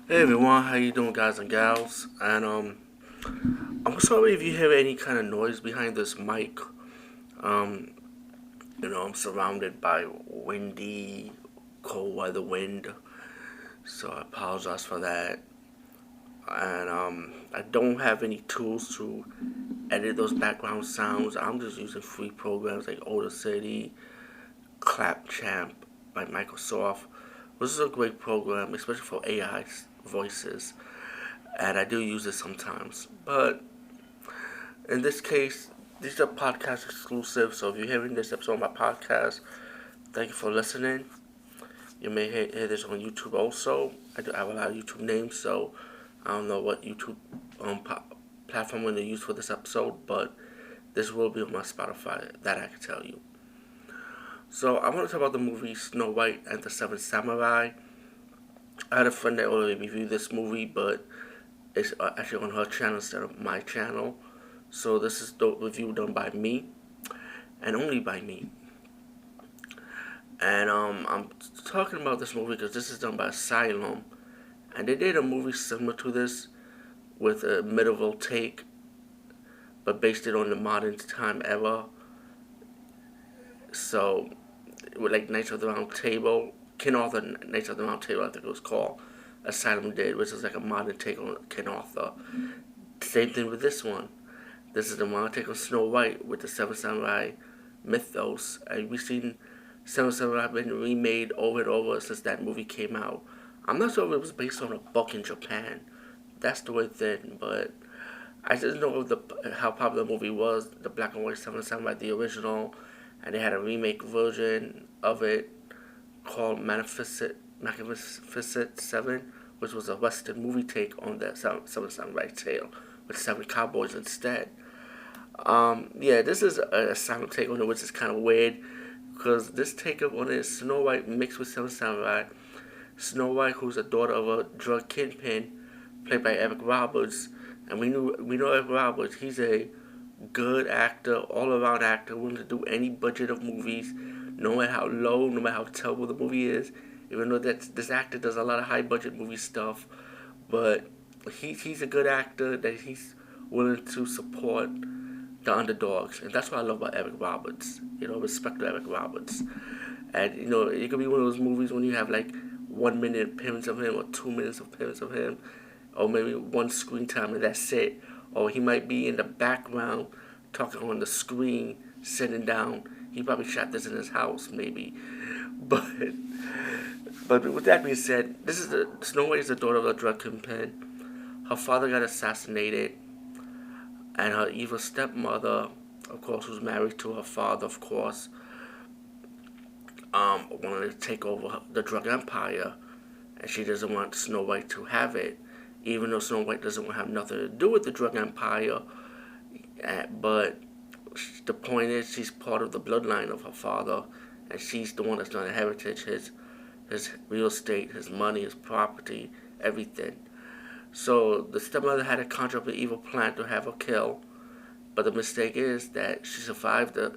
Hey everyone, how you doing, guys and gals? And I'm sorry if you hear any kind of noise behind this mic. Um, I'm surrounded by windy, cold weather wind, so I apologize for that. And I don't have any tools to edit those background sounds. I'm just using free programs like City, Clapchamp by Microsoft, which is a great program, especially for AI voices. And I do use it sometimes, but in this case, these are podcast exclusive, so if you're hearing this episode of my podcast, thank you for listening. You may hear this on YouTube also. I do have a lot of YouTube names, so I don't know what YouTube platform I'm going to use for this episode, but this will be on my Spotify, that I can tell you. So I want to talk about the movie Snow White and the Seven Samurai. I had a friend that already reviewed this movie, but it's actually on her channel instead of my channel. So this is the review done by me and only by me. And I'm talking about this movie because this is done by Asylum, and they did a movie similar to this with a medieval take, but based it on the modern time era. So, with like Knights of the Round Table, King Arthur Knights of the Round Table, I think it was called. Asylum did, which is like a modern take on King Arthur. Same thing with this one. This is the modern take on Snow White with the Seven Samurai mythos, and we've seen Seven Samurai been remade over and over since that movie came out. I'm not sure if it was based on a book in Japan. That's the way thing, but I just know how popular the movie was. The black and white Seven Samurai, the original, and they had a remake version of it called Magnificent Seven, which was a Western movie take on that Seven Samurai tale with seven cowboys instead. Yeah, this is a silent take on it, which is kind of weird because this take up on it is Snow White mixed with Seven Samurai. Snow White, who's a daughter of a drug kingpin, played by Eric Roberts, and we know Eric Roberts. He's a good actor, all around actor, willing to do any budget of movies, no matter how low, no matter how terrible the movie is. Even though that this actor does a lot of high budget movie stuff, but he's a good actor that he's willing to support the underdogs, and that's what I love about Eric Roberts. Respect to Eric Roberts, and it could be one of those movies when you have like 1 minute appearance of him or 2 minutes of appearance of him, or maybe one screen time and that's it. Or he might be in the background talking on the screen, sitting down. He probably shot this in his house, maybe. But with that being said, this is the Snow White is the daughter of a drug kingpin. Her father got assassinated, and her evil stepmother, of course, who's married to her father, of course, wanted to take over the drug empire, and she doesn't want Snow White to have it, even though Snow White doesn't want to have nothing to do with the drug empire. But the point is, she's part of the bloodline of her father, and she's the one that's going to inherit his real estate, his money, his property, everything. So the stepmother had to conjure up an evil plan to have her kill, but the mistake is that she survived her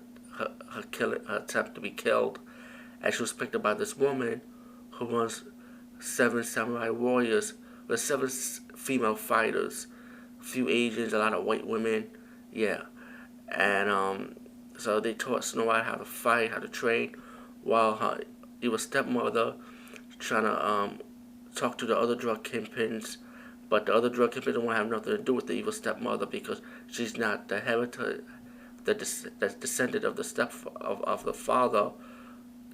attempt to be killed, and she was picked up by this woman who was seven samurai warriors with seven female fighters, a few Asians, a lot of white women, yeah, and so they taught Snow White how to fight, how to train, while her evil stepmother trying to talk to the other drug kingpins, but the other drug kingpins don't want to have nothing to do with the evil stepmother because she's not the heritage, the descendant of the of the father.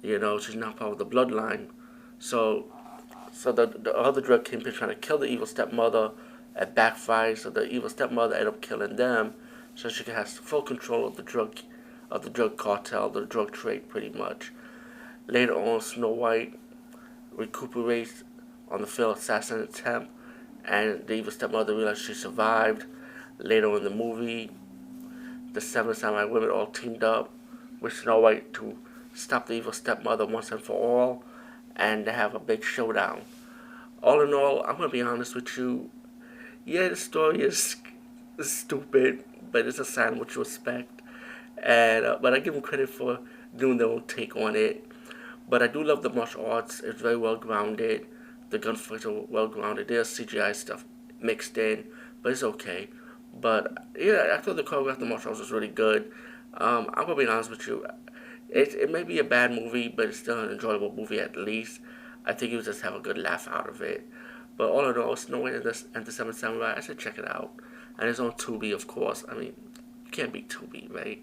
She's not part of the bloodline. So the other drug kingpin trying to kill the evil stepmother, it backfires. So the evil stepmother ended up killing them, so she has full control of the drug cartel, the drug trade, pretty much. Later on, Snow White recuperates on the failed assassin attempt, and the evil stepmother realizes she survived. Later on in the movie, the seven samurai women all teamed up with Snow White to stop the evil stepmother once and for all, and they have a big showdown. All in all, I'm gonna be honest with you. Yeah, the story is stupid, but it's a sign what you expect. And but I give them credit for doing their own take on it. But I do love the martial arts. It's very well grounded. the gunfights are well grounded. There's CGI stuff mixed in, but it's okay. But yeah, I thought the choreographed martial arts was really good. I'm gonna be honest with you. It may be a bad movie, but it's still an enjoyable movie at least. I think you just have a good laugh out of it. But all in all, Snow White and the Seven Samurai, I should check it out. And it's on Tubi, of course. I mean, you can't beat Tubi, right?